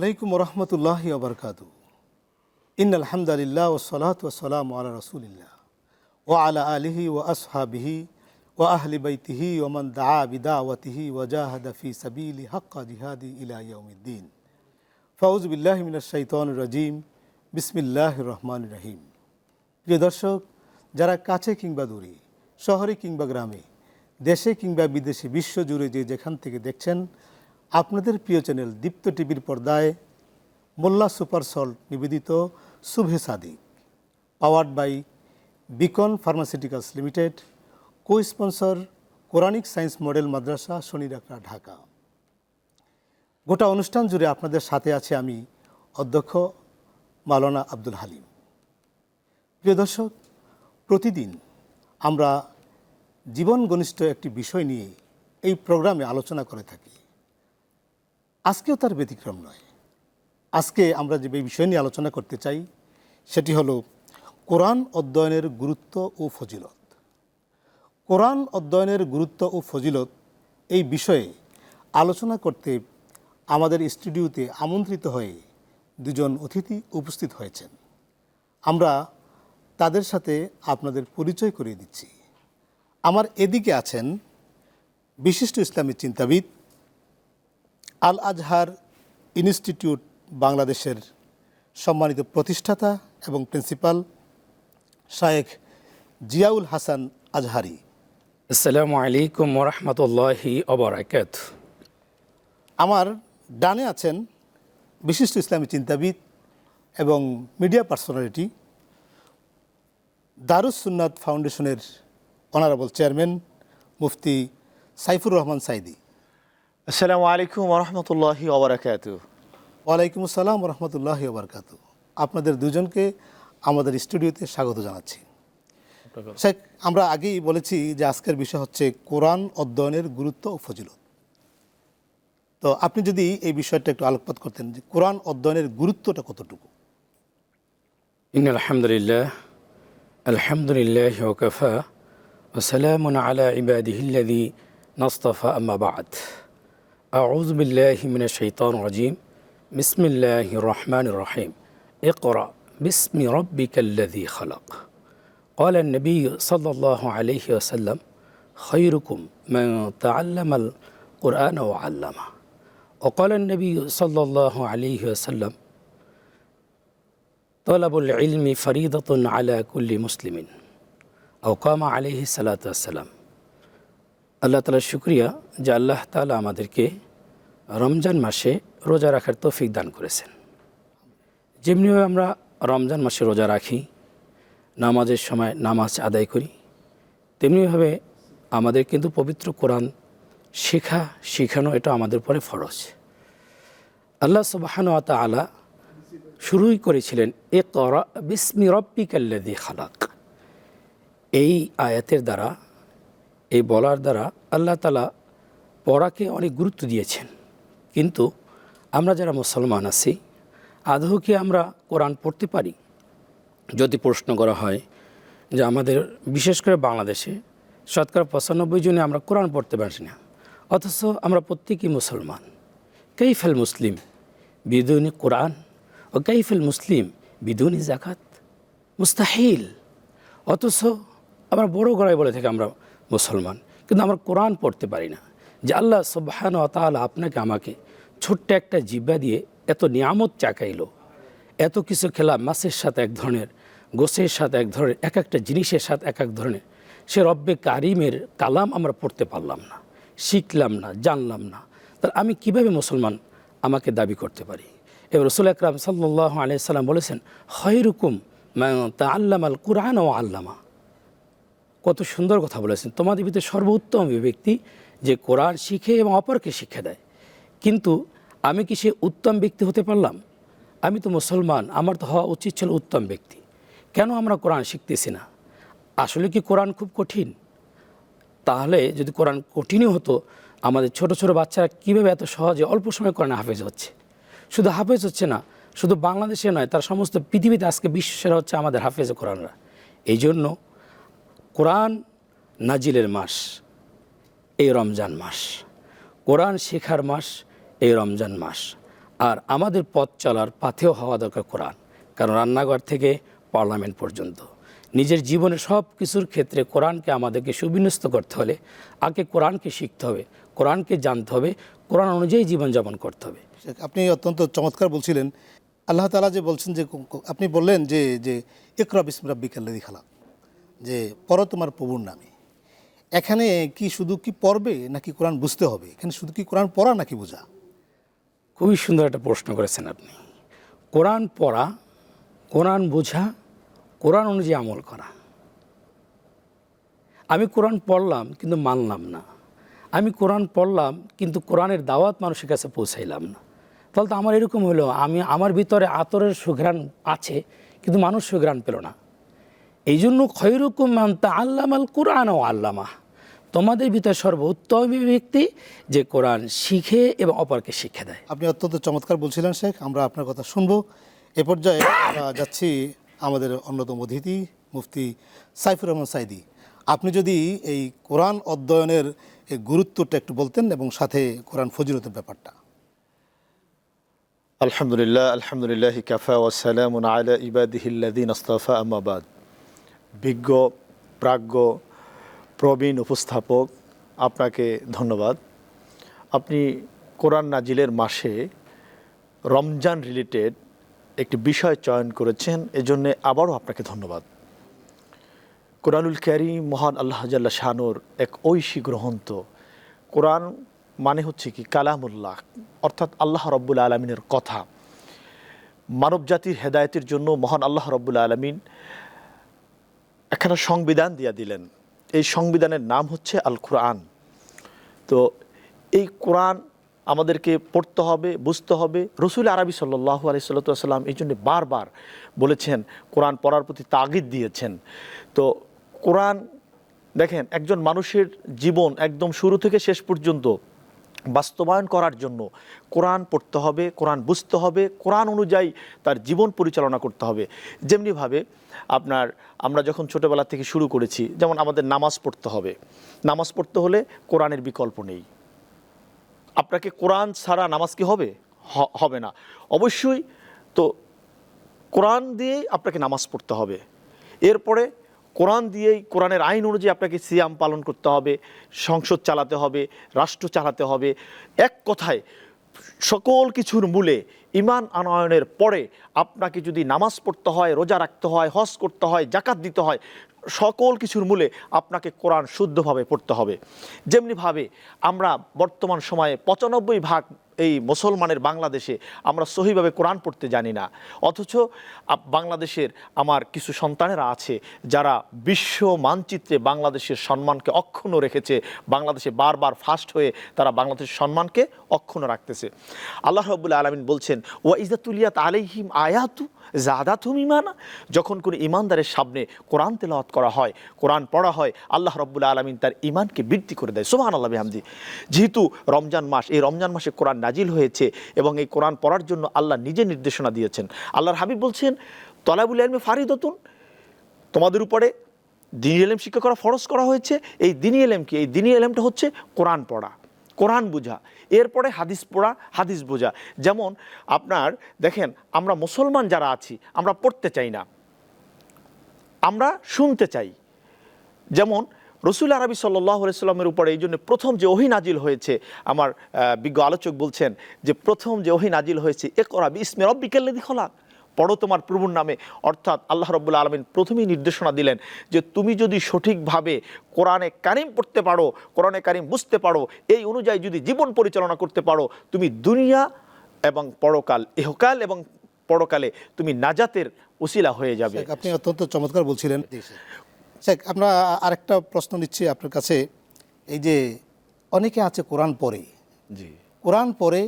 আলাইকুম রহমতুল্লাহি ওবরকাতু। ইন্নাল হামদুলিল্লাহ ওয়াসসালাতু ওয়াসসালামু আলা রাসূলিল্লাহ ওয়া আলা আলিহি ওয়া আসহাবিহি ওয়া আহলি বাইতিহি ওয়া মান দাআ বিদাওয়াতিহি ওয়া জাহাদা ফি সাবিলি হাক্কা জিহাদি ইলা ইয়াউমিদ্দিন। ফাউযু বিল্লাহি মিনাশ শাইতানির রাজীম। বিসমিল্লাহির রহমানির রহিম। প্রিয় দর্শক, যারা কাছে কিংবা দূরে, শহরে কিংবা গ্রামে, দেশে কিংবা বিদেশে, বিশ্বজুড়ে যে যেখান থেকে দেখছেন, আপনাদের প্রিয় চ্যানেল দীপ্ত টিভির পর্দায় মোল্লা সুপার সল্ট নিবেদিত Subhe Sadiq, powered by Beacon pharmaceuticals limited, co sponsor Quranic science model Madrasa, Shanir Akhra, Dhaka. গোটা অনুষ্ঠান জুড়ে আপনাদের সাথে আছে আমি, অধ্যক্ষ মাওলানা আব্দুল হালিম। প্রিয় দর্শক, প্রতিদিন আমরা জীবন ঘনিষ্ঠ একটি বিষয় নিয়ে এই প্রোগ্রামে আলোচনা করে থাকি। আজকেও তার ব্যতিক্রম নয়। আজকে আমরা যে বিষয় নিয়ে আলোচনা করতে চাই সেটি হলো কোরআন অধ্যয়নের গুরুত্ব ও ফজিলত। কোরআন অধ্যয়নের গুরুত্ব ও ফজিলত এই বিষয়ে আলোচনা করতে আমাদের স্টুডিওতে আমন্ত্রিত হয়ে দুজন অতিথি উপস্থিত হয়েছেন। আমরা তাদের সাথে আপনাদের পরিচয় করিয়ে দিচ্ছি। আমার এদিকে আছেন বিশিষ্ট ইসলামী চিন্তাবিদ, আল আজহার ইনস্টিটিউট বাংলাদেশের সম্মানিত প্রতিষ্ঠাতা এবং প্রিন্সিপাল শায়েখ জিয়াউল হাসান আজহারি। আসসালামু আলাইকুম ওয়া রাহমাতুল্লাহি ওয়া বারাকাতুহু। আমার ডানে আছেন বিশিষ্ট ইসলামী চিন্তাবিদ এবং মিডিয়া পার্সোনালিটি, দারুস সুন্নাত ফাউন্ডেশনের অনারেবল চেয়ারম্যান মুফতি সাইফুর রহমান সাইদি। আসসালামু আলাইকুম ওয়া রাহমাতুল্লাহি ওয়া বারাকাতুহু। ওয়ালাইকুম আসসালাম ওয়া রাহমাতুল্লাহি ওয়া বারাকাতুহু। আপনাদের দুজনকে আমাদের স্টুডিওতে স্বাগত জানাচ্ছি। শেখ, আমরা আগেই বলেছি যে আজকের বিষয় হচ্ছে কোরআন অধ্যয়নের গুরুত্ব ও ফজিলত। তো আপনি যদি এই বিষয়টা একটু আলোকপাত করতেন যে কোরআন অধ্যয়নের গুরুত্বটা কতটুকু? ইন্নাল হামদুলিল্লাহ, আলহামদুলিল্লাহি ওয়া কাফা ওয়া সালামুন আলা ইবাদিহিল্লাযী নাসতাফা, আম্মা বা'দ। আউযু বিল্লাহি মিনাশ শাইতানির রাজীম। বিসমিল্লাহির রহমানির রহিম। ইকরা বিসমি রাব্বিকাল্লাযী খালাক। قال النبي صلى الله عليه وسلم خيركم من تعلم القرآن وعلمه. وقال النبي صلى الله عليه وسلم طلب العلم فريضة على كل مسلم أو قام عليه الصلاة والسلام. আল্লাহ তাআলার শুকরিয়া যে আল্লাহ তাআলা আমাদেরকে রমজান মাসে রোজা রাখার তৌফিক দান করেছেন। যেমনিভাবে আমরা রমজান মাসে রোজা রাখি, নামাজের সময় নামাজ আদায় করি, তেমনিভাবে আমাদের কিন্তু পবিত্র কোরআন শেখানো এটা আমাদের উপরে ফরজ। আল্লাহ সুবহানাহু ওয়া তাআলা শুরুই করেছিলেন ইকরা বিসমি রাব্বিকাল্লাযী খালাক। এই আয়াতের দ্বারা, এই বলার দ্বারা আল্লাহ তাআলা পড়াকে অনেক গুরুত্ব দিয়েছেন। কিন্তু আমরা যারা মুসলমান আছি, আদৌ কি আমরা কোরআন পড়তে পারি? যদি প্রশ্ন করা হয় যে আমাদের বিশেষ করে বাংলাদেশে 95% জনে আমরা কোরআন পড়তে পারছি না, অথচ আমরা প্রত্যেকেই মুসলমান। কাইফাল মুসলিম বিদুনি কোরআন ও কাইফাল মুসলিম বিদুনি যাকাত, মুস্তাহিল। অথচ আমরা বড় গলায় বলে থাকি আমরা মুসলমান, কিন্তু আমরা কোরআন পড়তে পারি না। যে আল্লাহ সুবহানাহু ওয়া তাআলা আপনাকে আমাকে ছোট্ট একটা জিহ্বা দিয়ে এত নিয়ামত চাকাইলো, এত কিছু খেলাম, মাছের সাথে এক ধরনের, গোশের সাথে এক ধরনের, এক একটা জিনিসের সাথে এক এক ধরনের, সে রব্বে কারিমের কালাম আমরা পড়তে পারলাম না, শিখলাম না, জানলাম না, তাহলে আমি কিভাবে মুসলমান আমাকে দাবি করতে পারি? এবার রাসূল আকরাম সাল্লাল্লাহু আলাইহি সাল্লাম বলেছেন খায়রুকুম মান তাআল্লামাল কুরআন ওয়া আল্লামা। কত সুন্দর কথা বলেছেন। তোমাদের ভিতরে সর্বোত্তম ব্যক্তি যে কোরআন শিখে এবং অপরকে শিক্ষা দেয়। কিন্তু আমি কি সে উত্তম ব্যক্তি হতে পারলাম? আমি তো মুসলমান, আমার তো হওয়া উচিত ছিল উত্তম ব্যক্তি। কেন আমরা কোরআন শিখতেছি না? আসলে কি কোরআন খুব কঠিন? তাহলে যদি কোরআন কঠিনই হতো, আমাদের ছোট ছোট বাচ্চারা কীভাবে এত সহজে অল্প সময় কোরআন হাফেজ হচ্ছে? শুধু হাফেজ হচ্ছে না, শুধু বাংলাদেশে নয়, তার সমস্ত পৃথিবীতে আজকে বিশ্বসেরা হচ্ছে আমাদের হাফেজ কোরআনরা। এই জন্য কোরআন নাজিলের মাস এই রমজান মাস, কোরআন শেখার মাস এই রমজান মাস। আর আমাদের পথ চলার পাথেও হওয়া দরকার কোরআন, কারণ রান্নাঘর থেকে পার্লামেন্ট পর্যন্ত নিজের জীবনের সব কিছুর ক্ষেত্রে কোরআনকে আমাদেরকে সুবিন্যস্ত করতে হলে আগে কোরআনকে শিখতে হবে, কোরআনকে জানতে হবে, কোরআন অনুযায়ী জীবনযাপন করতে হবে। আপনি অত্যন্ত চমৎকার বলছিলেন। আল্লাহ তাআলা যে বলছেন, যে আপনি বললেন যে যে ইকরা বিসমি রাব্বিকাল্লাযী খালাক, যে পড়ো তোমার প্রভুর নামে। এখানে কি শুধু কি পড়বে নাকি কোরআন বুঝতে হবে? এখানে শুধু কি কোরআন পড়া নাকি বোঝা? খুবই সুন্দর একটা প্রশ্ন করেছেন আপনি। কোরআন পড়া, কোরআন বোঝা, কোরআন অনুযায়ী আমল করা। আমি কোরআন পড়লাম কিন্তু মানলাম না, আমি কোরআন পড়লাম কিন্তু কোরআনের দাওয়াত মানুষের কাছে পৌঁছাইলাম না, তাহলে তো আমার এরকম হলো আমার ভিতরে আতরের সুঘ্রাণ আছে কিন্তু মানুষ সুঘ্রাণ পেল না। এই জন্য খয়রুকুম মান তাআল্লামাল কুরআন ও আল্লামা, তোমাদের ভিতরে সর্বোত্তম ব্যক্তি যে কোরআন শিখে এবং অপরকে শিক্ষা দেয়। আপনি অত্যন্ত চমৎকার বলছিলেন শেখ, আমরা আপনার কথা শুনবো। এ পর্যায়ে আমরা যাচ্ছি আমাদের অন্যতম অতিথি মুফতি সাইফুর রহমান সাইদি। আপনি যদি এই কোরআন অধ্যয়নের এই গুরুত্বটা একটু বলতেন এবং সাথে কোরআন ফজিলতের ব্যাপারটা। আলহামদুলিল্লাহ কাফা ওয়া সালামুন আলা ইবাদিহিল্লাযীনা ইসতাফা, আম্মা বাদ। বিজ্ঞ, প্রাজ্ঞ, প্রবীণ উপস্থাপক, আপনাকে ধন্যবাদ। আপনি কোরআন নাজিলের মাসে রমজান রিলেটেড একটি বিষয় চয়ন করেছেন, এজন্য আবারও আপনাকে ধন্যবাদ। কোরআনুল কারীম মহান আল্লাহ জাল্লা শানুর এক ঐশী গ্রন্থ। কোরআন মানে হচ্ছে কি কালামুল্লাহ, অর্থাৎ আল্লাহ রব্বুল আলমিনের কথা। মানব জাতির হেদায়েতের জন্য মহান আল্লাহ রব্বুল আলমিন একখানা সংবিধান দিয়ে দিলেন। এই সংবিধানের নাম হচ্ছে আল কোরআন। তো এই কোরআন আমাদেরকে পড়তে হবে, বুঝতে হবে। রসুল আরবি সাল্লাল্লাহু আলাইহি সাল্লাম এই জন্য বারবার বলেছেন, কোরআন পড়ার প্রতি তাগিদ দিয়েছেন। তো কোরআন দেখেন, একজন মানুষের জীবন একদম শুরু থেকে শেষ পর্যন্ত বাস্তবায়ন করার জন্য কোরআন পড়তে হবে, কোরআন বুঝতে হবে, কোরআন অনুযায়ী তার জীবন পরিচালনা করতে হবে। যেমনিভাবে আমরা যখন ছোটোবেলা থেকে শুরু করেছি, যেমন আমাদের নামাজ পড়তে হবে। নামাজ পড়তে হলে কোরআনের বিকল্প নেই। আপনাকে কোরআন ছাড়া নামাজ কি হবে? হবে না। অবশ্যই তো কোরআন দিয়েই আপনাকে নামাজ পড়তে হবে। এরপরে কোরআন দিয়েই, কোরআনের আইন অনুযায়ী আপনাকে সিয়াম পালন করতে হবে, সংসদ চালাতে হবে, রাষ্ট্র চালাতে হবে। এক কথায় সকল কিছুর মূলে ঈমান আনয়নের পরে আপনাকে যদি নামাজ পড়তে হয়, রোজা রাখতে হয়, হজ করতে হয়, যাকাত দিতে হয়, সকল কিছুর মূলে আপনাকে কোরআন শুদ্ধভাবে পড়তে হবে। যেমনিভাবে আমরা বর্তমান সময়ে ৯৫% এই মুসলমানের বাংলাদেশে আমরা সহিভাবে কোরআন পড়তে জানি না। অথচ বাংলাদেশের আমার কিছু সন্তানেরা আছে যারা বিশ্ব মানচিত্রে বাংলাদেশের সম্মানকে অক্ষুণ্ণ রেখেছে। বাংলাদেশে বারবার ফার্স্ট হয়ে তারা বাংলাদেশের সম্মানকে অক্ষুণ্ণ রাখতেছে। আল্লাহ রাব্বুল আলামিন বলছেন, ওয়া ইযা তুলিয়াত আলাইহিম আয়াতু যাদাতুহুম ঈমানা, যখন কোনো ঈমানদারের সামনে কোরআন তেলাওয়াত করা হয়, কোরআন পড়া হয়, আল্লাহ রাব্বুল আলামিন তার ঈমানকে বৃদ্ধি করে দেয়। সুবহানাল্লাহ বিহামদি। যেহেতু রমজান মাস, এই রমজান মাসে কোরআন নাজিল হয়েছে এবং এই কোরআন পড়ার জন্য আল্লাহ নিজে নির্দেশনা দিয়েছেন। আল্লাহর হাবিব বলছেন, তলাবুল ইলমি ফারিদাতুন, তোমাদের উপরে দ্বীনি ইলম শিক্ষা করা ফরজ করা হয়েছে। এই দ্বীনি ইলম কি? এই দ্বীনি ইলমটা হচ্ছে কোরআন পড়া, কোরআন বোঝা, এরপরে হাদিস পড়া, হাদিস বোঝা। যেমন আপনার দেখেন, আমরা মুসলমান যারা আছি, আমরা পড়তে চাই না, আমরা শুনতে চাই। যেমন রসুল আরবি সাল্লাল্লাহু আলাইহি সাল্লামের উপরে এই জন্য প্রথম যে ওহী নাজিল হয়েছে, আমার বিজ্ঞ আলোচক বলছেন যে প্রথম যে ওহী নাজিল হয়েছে, ইকরা বিসমি রাব্বিকাল্লাযী খালাক, পড়ো তোমার প্রভুর নামে। অর্থাৎ আল্লাহ রাব্বুল আলামিন প্রথমেই নির্দেশনা দিলেন যে তুমি যদি সঠিকভাবে কোরআনে কারিম পড়তে পারো, কোরআনে কারিম বুঝতে পারো, এই অনুযায়ী যদি জীবন পরিচালনা করতে পারো, তুমি দুনিয়া এবং পরকাল, ইহকাল এবং পরকালে তুমি নাজাতের উসিলা হয়ে যাবে। আপনি অত্যন্ত চমৎকার বলছিলেন। শেখ, আমরা আরেকটা প্রশ্ন নিচ্ছি আপনার কাছে। এই যে অনেকে আছে কোরআন পড়ে, জি, কোরআন পড়ে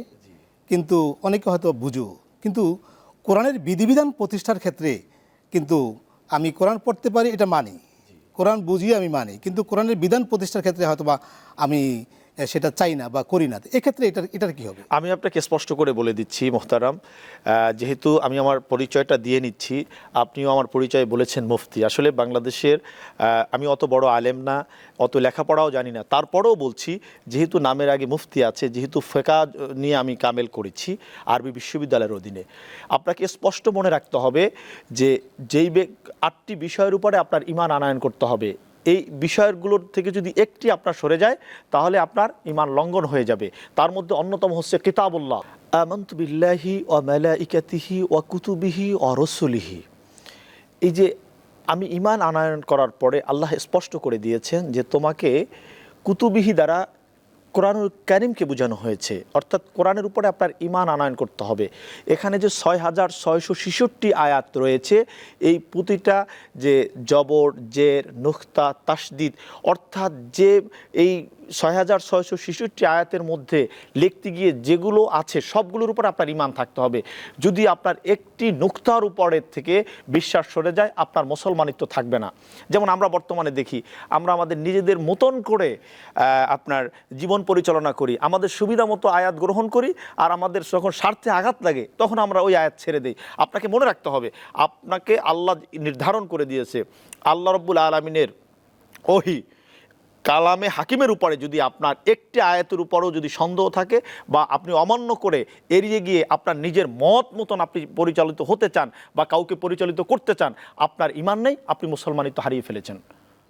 কিন্তু অনেকে হয়তো বুঝো, কিন্তু কোরআনের বিধিবিধান প্রতিষ্ঠার ক্ষেত্রে কিন্তু আমি কোরআন পড়তে পারি এটা মানি, কোরআন বুঝি আমি মানি, কিন্তু কোরআনের বিধান প্রতিষ্ঠার ক্ষেত্রে হয়তো বা আমি সেটা চাই না বা করি না, এক্ষেত্রে এটার কি হবে? আমি আপনাকে স্পষ্ট করে বলে দিচ্ছি মোহতারাম, যেহেতু আমি আমার পরিচয়টা দিয়ে নিচ্ছি, আপনিও আমার পরিচয় বলেছেন মুফতি। আসলে বাংলাদেশের আমি অত বড় আলেম না, অত লেখাপড়াও জানি না, তারপরেও বলছি যেহেতু নামের আগে মুফতি আছে, যেহেতু ফিকহ নিয়ে আমি কামেল করেছি আরবি বিশ্ববিদ্যালয়ের অধীনে, আপনাকে স্পষ্ট মনে রাখতে হবে যে যেই 8টি বিষয়ের উপরে আপনার ঈমান আনয়ন করতে হবে, এই বিষয়গুলোর থেকে যদি একটি আপনার সরে যায় তাহলে আপনার ঈমান লঙ্ঘন হয়ে যাবে। তার মধ্যে অন্যতম হচ্ছে কিতাবুল্লাহ, আমানতু বিল্লাহি ওয়া মালাইকাতিহি ওয়া কুতুবিহি ওয়া রাসূলিহি। এই যে আমি ঈমান আনয়ন করার পরে আল্লাহ স্পষ্ট করে দিয়েছেন যে তোমাকে কুতুবিহি দ্বারা কোরআনুল কারীমকে বোঝানো হয়েছে, অর্থাৎ কোরআনের উপরে আপনার ঈমান আনয়ন করতে হবে। এখানে যে 6666 আয়াত রয়েছে, এই প্রতিটা যে জবর, জের, নুক্তা, তাসদিদ, অর্থাৎ যে এই 6666 আয়াতের মধ্যে লিখতে গিয়ে যেগুলো আছে সবগুলোর উপর আপনার ঈমান থাকতে হবে। যদি আপনার একটি নুক্তার উপরের থেকে বিশ্বাস সরে যায়, আপনার মুসলমানিত্ব থাকবে না। যেমন আমরা বর্তমানে দেখি, আমরা আমাদের নিজেদের মতন করে আপনার জীবন পরিচালনা করি, আমাদের সুবিধা মতো আয়াত গ্রহণ করি, আর আমাদের যখন স্বার্থে আঘাত লাগে তখন আমরা ওই আয়াত ছেড়ে দিই। আপনাকে মনে রাখতে হবে, আপনাকে আল্লাহ নির্ধারণ করে দিয়েছে, আল্লাহ রাব্বুল আলামিনের ওহী কালামে হাকিমের উপরে যদি আপনার একটি আয়াতের উপরও যদি সন্দেহ থাকে বা আপনি অমান্য করে এড়িয়ে গিয়ে আপনার নিজের মত মতন আপনি পরিচালিত হতে চান বা কাউকে পরিচালিত করতে চান, আপনার ঈমান নেই, আপনি মুসলমানিত্ব হারিয়ে ফেলেছেন।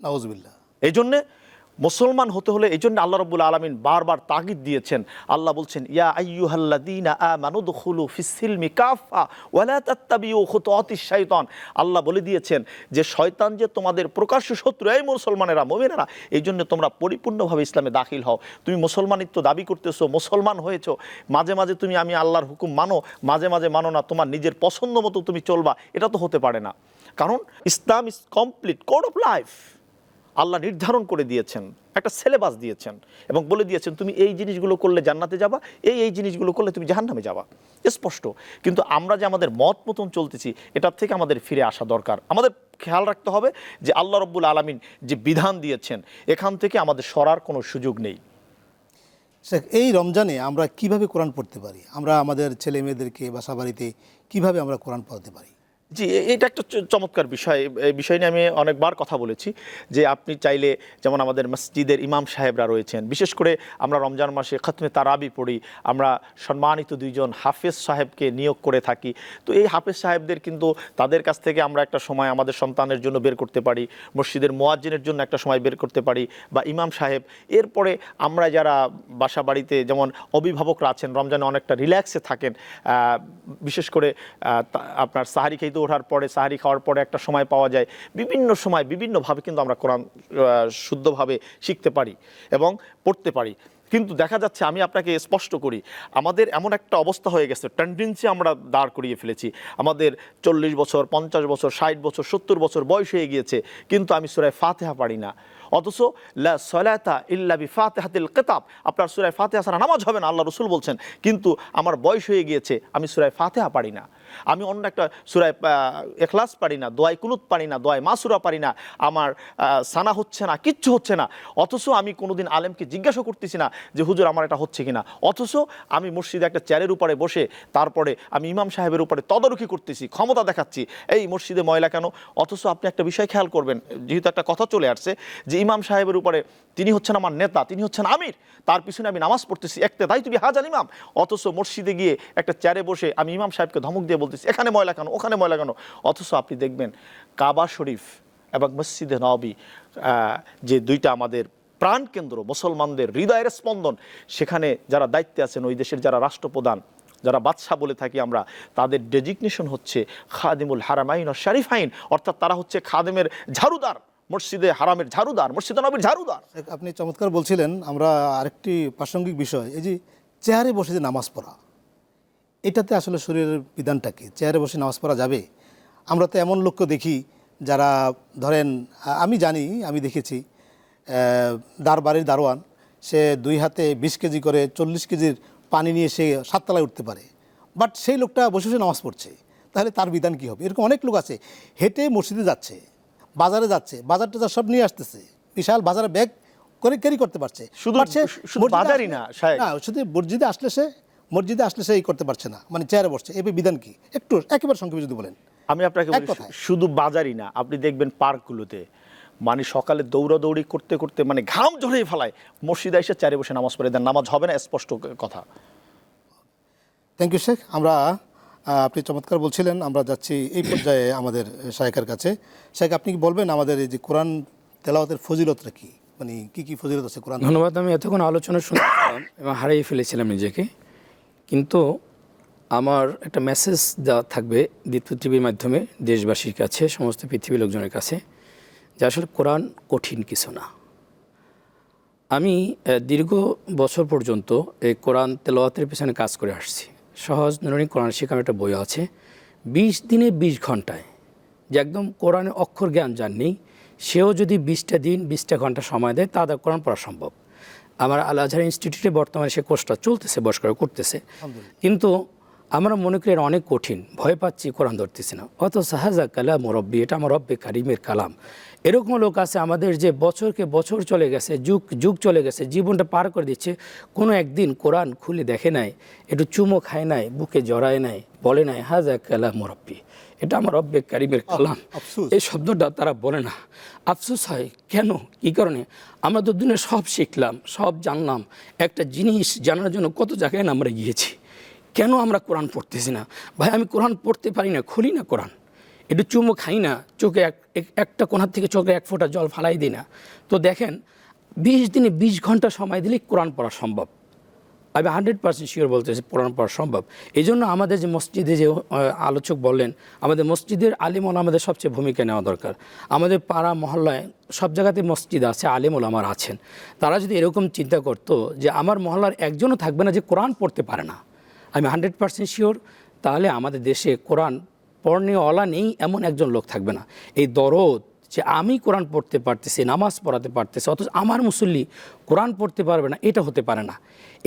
নাউজুবিল্লাহ। এই জন্যে মুসলমান হতে হলে এই জন্য আল্লাহ রাব্বুল আলামিন বারবার তাগিদ দিয়েছেন। আল্লাহ বলছেন, ইয়া আইয়ুহাল্লাযীনা আমানু দুখুলু ফিস-সিলমি কাফা ওয়া লা তাত্তাবিউ খুতুওয়াতিশ শাইতান। আল্লাহ বলে দিয়েছেন যে শয়তান যে তোমাদের প্রকাশ্য শত্রু, এই মুসলমানেরা, মুমিনেরা, এই জন্য তোমরা পরিপূর্ণভাবে ইসলামে দাখিল হও। তুমি মুসলমানিত্ব দাবি করতেছো, মুসলমান হয়েছো, মাঝে মাঝে তুমি আমি আল্লাহর হুকুম মানো, মাঝে মাঝে মানো না, তোমার নিজের পছন্দ মতো তুমি চলবা, এটা তো হতে পারে না। কারণ Islam is complete code of life. আল্লাহ নির্ধারণ করে দিয়েছেন, একটা সিলেবাস দিয়েছেন এবং বলে দিয়েছেন তুমি এই জিনিসগুলো করলে জান্নাতে যাবা, এই জিনিসগুলো করলে তুমি জাহান্নামে যাবা, স্পষ্ট। কিন্তু আমরা যে আমাদের মত মতন চলতেছি, এটার থেকে আমাদের ফিরে আসা দরকার। আমাদের খেয়াল রাখতে হবে যে আল্লাহ রাব্বুল আলামিন যে বিধান দিয়েছেন, এখান থেকে আমাদের সরার কোনো সুযোগ নেই। এই রমজানে আমরা কিভাবে কোরআন পড়তে পারি? আমরা আমাদের ছেলে মেয়েদেরকে বাসা বাড়িতে কিভাবে আমরা কোরআন পড়াতে পারি? জি, এটা একটা চমৎকার বিষয়। এই বিষয় নিয়ে আমি অনেকবার কথা বলেছি যে আপনি চাইলে, যেমন আমাদের মসজিদের ইমাম সাহেবরা রয়েছেন, বিশেষ করে আমরা রমজান মাসে খতমে তারাবি পড়ি, আমরা সম্মানিত 2জন হাফেজ সাহেবকে নিয়োগ করে থাকি। তো এই হাফেজ সাহেবদের কিন্তু তাদের কাছ থেকে আমরা একটা সময় আমাদের সন্তানের জন্য বের করতে পারি, মসজিদের মুয়াজ্জিনের জন্য একটা সময় বের করতে পারি, বা ইমাম সাহেব। এরপরে আমরা যারা বাসা বাড়িতে যেমন অভিভাবকরা আছেন, রমজানে অনেকটা রিল্যাক্সে থাকেন, বিশেষ করে আপনার সাহারি খেতে ওঠার পরে, সাহারি খাওয়ার পরে একটা সময় পাওয়া যায়, বিভিন্ন সময় বিভিন্নভাবে কিন্তু আমরা কোরআন শুদ্ধভাবে শিখতে পারি এবং পড়তে পারি। কিন্তু দেখা যাচ্ছে, আমি আপনাকে স্পষ্ট করি, আমাদের এমন একটা অবস্থা হয়ে গেছে, টেন্ডেন্সি আমরা দাঁড় করিয়ে ফেলেছি। আমাদের 40 বছর, 50 বছর, 60 বছর, 70 বছর বয়স হয়ে গিয়েছে, কিন্তু আমি সূরা ফাতিহা পারি না। অথচ লা সলাতা ইল্লা বিফাতিহাতিল কিতাব, আপনার সূরা ফাতিহা ছাড়া নামাজ হবে না, আল্লাহ রাসূল বলছেন। কিন্তু আমার বয়স হয়ে গিয়েছে, আমি সূরা ফাতিহা পারি না, আমি অন্য একটা সূরা ইখলাস পারি না, দোয়ায়ে কুনুত পারি না, দোয়ায়ে মাসুরা পারি না, আমার সানা হচ্ছে না, কিচ্ছু হচ্ছে না। অথচ আমি কোনোদিন আলেমকে জিজ্ঞাসা করতেছি না যে হুজুর আমার এটা হচ্ছে কিনা। অথচ আমি মসজিদে একটা চেয়ারের উপরে বসে তারপরে আমি ইমাম সাহেবের উপরে তদারকি করতেছি, ক্ষমতা দেখাচ্ছি, এই মসজিদে ময়লা কেন। অথচ আপনি একটা বিষয় খেয়াল করবেন, যেহেতু একটা কথা চলে আসছে যে ইমাম সাহেবের উপরে তিনি হচ্ছেন আমার নেতা, তিনি হচ্ছেন আমির, তার পিছনে আমি নামাজ পড়তেছি, একতেদাই তুই হাজান ইমাম। অথচ মসজিদে গিয়ে একটা চেয়ারে বসে আমি ইমাম সাহেবকে ধমক দিয়ে বলতেছি এখানে ময়লা কেন, ওখানে ময়লা কেন। অথচ আপনি দেখবেন কাবা শরীফ এবং মসজিদে নববী, যে দুইটা আমাদের প্রাণকেন্দ্র, মুসলমানদের হৃদয়ের স্পন্দন, সেখানে যারা দায়িত্বে আছেন, ওই দেশের যারা রাষ্ট্রপ্রধান, যারা বাদশাহ বলে থাকি আমরা, তাদের ডেজিগনেশন হচ্ছে খাদিমুল হারামাইন ও শরীফাইন, অর্থাৎ তারা হচ্ছে খাদেমের ঝাড়ুদার, মসজিদে হারামের ঝাড়ুদার, মসজিদে নবীর ঝাড়ুদার। আপনি চমৎকার বলছিলেন। আমরা আরেকটি প্রাসঙ্গিক বিষয়, এই যে চেয়ারে বসে যে নামাজ পড়া, এটাতে আসলে শরীরের বিধানটা কি? চেয়ারে বসে নামাজ পড়া যাবে? আমরা তো এমন লোককে দেখি যারা ধরেন, আমি জানি, আমি দেখেছি, বাড়ির দারোয়ান, সে 2 হাতে 20 কেজি করে 40 কেজির পানি নিয়ে সে 7 তলায় উঠতে পারে, বাট সেই লোকটা বসে বসে নামাজ পড়ছে। তাহলে তার বিধান কী হবে? এরকম অনেক লোক আছে, হেঁটে মসজিদে যাচ্ছে, বাজারে যাচ্ছে, বাজারটা সব নিয়ে আসতেছে, বিশাল বাজারে ব্যাগ ক্যারি করতে পারছে। শুধু মসজিদে বাজারই আসলে- না, শায়েখ। না, শুধু মসজিদে আসলে সে এই করতে পারছে না, মানে চেয়ারে বসছে। এবার বিধান কি একটু একেবারে সংক্ষেপে যদি বলেন। আমি আপনাকে এক বলি, কথায়। শুধু বাজারই না, আপনি দেখবেন পার্কগুলোতে মানে সকালে দৌড়াদৌড়ি করতে করতে মানে ঘাম ঝরিয়ে ফেলায়, মসজিদে এসে চেয়ারে বসে নামাজ পড়ে দেন, নামাজ হবে না, স্পষ্ট কথা। Thank you Sheikh. আমরা আপনি চমৎকার বলছিলেন, আমরা যাচ্ছি এই পর্যায়ে আমাদের শায়েখের কাছে। শেখ, আপনি কি বলবেন আমাদের এই যে কোরআন তেলাওয়াতের ফজিলতটা কি, মানে কি কি ফজিলত আছে কোরআন? ধন্যবাদ। আমি এতক্ষণ আলোচনা শুনছিলাম এবং হারিয়ে ফেলেছিলাম নিজেকে, কিন্তু আমার একটা মেসেজ দেওয়া থাকবে দ্বিতীয় টিভির মাধ্যমে দেশবাসীর কাছে, সমস্ত পৃথিবীর লোকজনের কাছে, যে আসলে কোরআন কঠিন কিছু না। আমি দীর্ঘ বছর পর্যন্ত এই কোরআন তেলাওয়াতের পেছনে কাজ করে আসছি। সহজ নুরানি কোরআন শিক্ষার একটা বই আছে, 20 দিনে 20 ঘন্টায়, যে একদম কোরআনের অক্ষর জ্ঞান যার নেই, সেও যদি 20টা দিন 20টা ঘন্টা সময় দেয়, তাদের কোরআন পড়া সম্ভব। আমার আল আজহার ইনস্টিটিউটে বর্তমানে সে কোর্সটা চলতেছে, বয়স্করা করতেছে, কিন্তু আমরা মনে করি এটা অনেক কঠিন, ভয় পাচ্ছি, কোরআন ধরতেছি না। অত সাহাজা কালাম রব্বি, এটা আমার রব্বে কারিমের কালাম। এরকম লোক আছে আমাদের যে বছরকে বছর চলে গেছে, যুগ যুগ চলে গেছে, জীবনটা পার করে দিচ্ছে, কোনো একদিন কোরআন খুলে দেখে নাই, একটু চুমো খায় নাই, বুকে জড়ায় নাই, বলে নাই হাজা কালাম রব্বি, এটা আমার রব্বে কারিমের কালাম। এই শব্দটা তারা বলে না। আফসোস হয় কেন, কী কারণে? আমরা তো দুনিয়া সব শিখলাম, সব জানলাম, একটা জিনিস জানার জন্য কত জায়গায় আমরা গিয়েছি, কেন আমরা কোরআন পড়তেছি না? ভাই, আমি কোরআন পড়তে পারি না, খুলি না কোরআন, একটু চুমো খাই না, চোখে একটা কোণার থেকে চোখে এক ফোঁটা জল ফালাই দিই না। তো দেখেন, 20 দিনে 20 ঘন্টা সময় দিলে কোরআন পড়া সম্ভব। আমি 100% শিওর বলতেছি কোরআন পড়া সম্ভব। এই জন্য আমাদের যে মসজিদে যে আলোচক বললেন, আমাদের মসজিদের আলিমুল আমাদের সবচেয়ে ভূমিকা নেওয়া দরকার। আমাদের পাড়া মহল্লায় সব জায়গাতে মসজিদ আছে, আলিমুল আমার আছেন, তারা যদি এরকম চিন্তা করতো যে আমার মহল্লার একজনও থাকবে না যে কোরআন পড়তে পারে না, আমি 100% শিওর, তাহলে আমাদের দেশে কোরআন পড়নেওয়ালা নেই এমন একজন লোক থাকবে না। এই দরদ যে আমি কোরআন পড়তে পারতেছি, নামাজ পড়াতে পারতেছি, অথচ আমার মুসল্লি কোরআন পড়তে পারবে না, এটা হতে পারে না।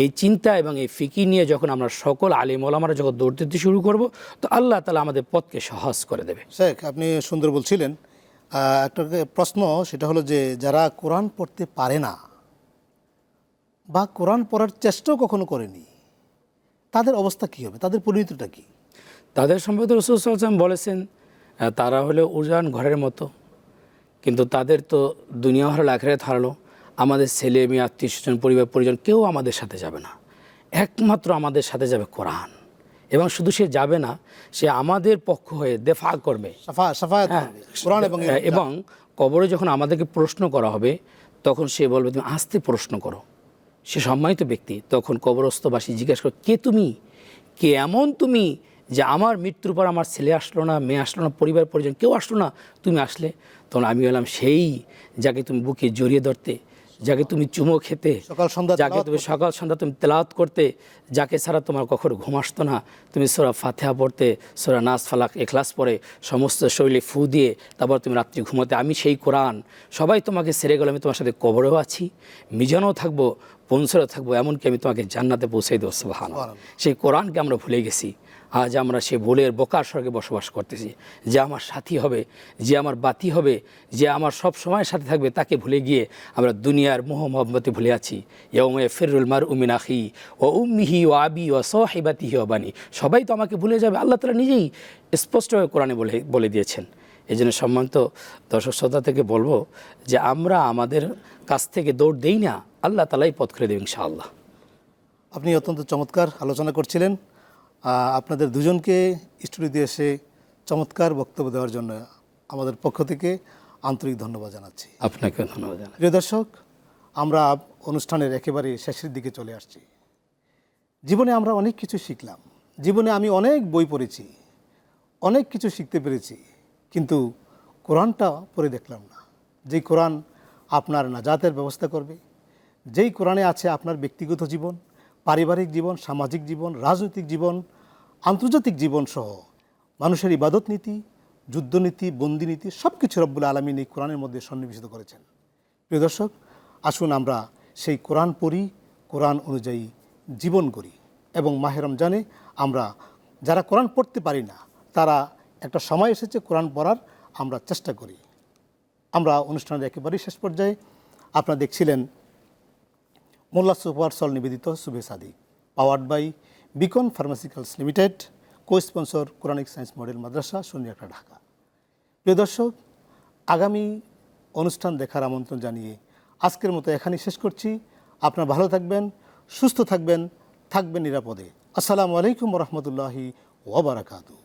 এই চিন্তা এবং এই ফিকি নিয়ে যখন আমরা সকল আলিম ওলামারা যখন দৌড় দিতে শুরু করব, তো আল্লাহ তাআলা আমাদের পথকে সহজ করে দেবে। শেখ, আপনি সুন্দর বলছিলেন। একটা প্রশ্ন, সেটা হলো যে যারা কোরআন পড়তে পারে না বা কোরআন পড়ার চেষ্টাও কখনো করেনি, তাদের অবস্থা কী হবে, তাদের পরিণতিটা কী? তাদের সম্পর্কে রাসূল সাল্লাল্লাহু আলাইহি ওয়াসাল্লাম বলেছেন, তারা হলো উজান ঘরের মতো, কিন্তু তাদের তো দুনিয়া হারালো, আখিরাত হারালো। আমাদের ছেলে মেয়ে, আত্মীয় স্বজন, পরিবার পরিজন কেউ আমাদের সাথে যাবে না, একমাত্র আমাদের সাথে যাবে কোরআন। এবং শুধু সে যাবে না, সে আমাদের পক্ষ হয়ে দেফা করবে, শাফায়াত করবে কোরআন এবং কবরে যখন আমাদেরকে প্রশ্ন করা হবে, তখন সে বলবে তুমি আস্তে প্রশ্ন করো, সে সম্মানিত ব্যক্তি। তখন কবরস্থবাসী জিজ্ঞাসা করো, কে তুমি, কে এমন তুমি যে আমার মৃত্যুর পর আমার ছেলে আসলো না, মেয়ে আসলো না, পরিবার পরিজন কেউ আসলো না, তুমি আসলে। তখন আমি বললাম, সেই যাকে তুমি বুকে জড়িয়ে ধরতে, যাকে তুমি চুমো খেতে, যাকে তুমি সকাল সন্ধ্যা তুমি তেলাওয়াত করতে, যাকে ছাড়া তোমার কখনো ঘুম আসতো না, তুমি সূরা ফাতিহা পড়তে, সূরা নাস ফালাক ইখলাস পড়ে সমস্ত শরীরে ফু দিয়ে তারপর তুমি রাত্রি ঘুমাতে, আমি সেই কোরআন। সবাই তোমাকে ছেড়ে গেল, আমি তোমার সাথে কবরেও আছি, মিজানেও থাকবো, পৌঁছেও থাকবো, এমনকি আমি তোমাকে জান্নাতে পৌঁছে দেবো। সুবহানাল্লাহ। সেই কোরআনকে আমরা ভুলে গেছি। আজ আমরা সে ভুলের বোকার স্বর্গে বসবাস করতেছি। যে আমার সাথী হবে, যে আমার বাতি হবে, যে আমার সব সময় সাথে থাকবে, তাকে ভুলে গিয়ে আমরা দুনিয়ার মোহ মহব্বতে ভুলে আছি। ইয়াউমা ফিরুল মারউ মিন আখি ওয়া উম্মিহি ওয়া আবি ওয়া সাহিবাতিহি ওয়া বানি, সবাই তো আমাকে ভুলে যাবে, আল্লাহ তাআলা নিজেই স্পষ্টভাবে কোরআনে বলে দিয়েছেন। এই জন্য সম্মানিত দর্শক শ্রোতা থেকে বলবো যে আমরা আমাদের কাছ থেকে দৌড় দেই না, আল্লাহ তাআলাই পথ করে দেবেন ইনশাআল্লাহ। আপনি অত্যন্ত চমৎকার আলোচনা করছিলেন। আপনাদের দুজনকে স্টুডিওতে এসে চমৎকার বক্তব্য দেওয়ার জন্য আমাদের পক্ষ থেকে আন্তরিক ধন্যবাদ জানাচ্ছি। আপনাকে ধন্যবাদ জানাচ্ছি। প্রিয় দর্শক, আমরা অনুষ্ঠানের একেবারে শেষের দিকে চলে আসছি। জীবনে আমরা অনেক কিছু শিখলাম, জীবনে আমি অনেক বই পড়েছি, অনেক কিছু শিখতে পেরেছি, কিন্তু কোরআনটা পড়ে দেখলাম না। যেই কোরআন আপনার নাজাতের ব্যবস্থা করবে, যেই কোরআনে আছে আপনার ব্যক্তিগত জীবন, পারিবারিক জীবন, সামাজিক জীবন, রাজনৈতিক জীবন, আন্তর্জাতিক জীবন সহ মানুষের ইবাদত নীতি, যুদ্ধনীতি, বন্দিনীতি সব কিছু রব্বুল আলামিন এই কোরআনের মধ্যে সন্নিবেশিত করেছেন। প্রিয় দর্শক, আসুন আমরা সেই কোরআন পড়ি, কোরআন অনুযায়ী জীবন করি এবং মাহে রমজানে আমরা যারা কোরআন পড়তে পারি না, তারা একটা সময় এসেছে কোরআন পড়ার, আমরা চেষ্টা করি। আমরা অনুষ্ঠানের একেবারেই শেষ পর্যায়ে। আপনারা দেখছিলেন মোল্লা সুপার সল নিবেদিত Subhe Sadiq, powered by Beacon pharmaceuticals limited, co sponsor Quranic science model Madrasa, Shanir Akhra, Dhaka. প্রিয় দর্শক, আগামী অনুষ্ঠান দেখার আমন্ত্রণ জানিয়ে আজকের মতো এখানেই শেষ করছি। আপনারা ভালো থাকবেন, সুস্থ থাকবেন, থাকবেন নিরাপদে। আসসালামু আলাইকুম রহমতুল্লাহি ওয়া বারাকাতুহু।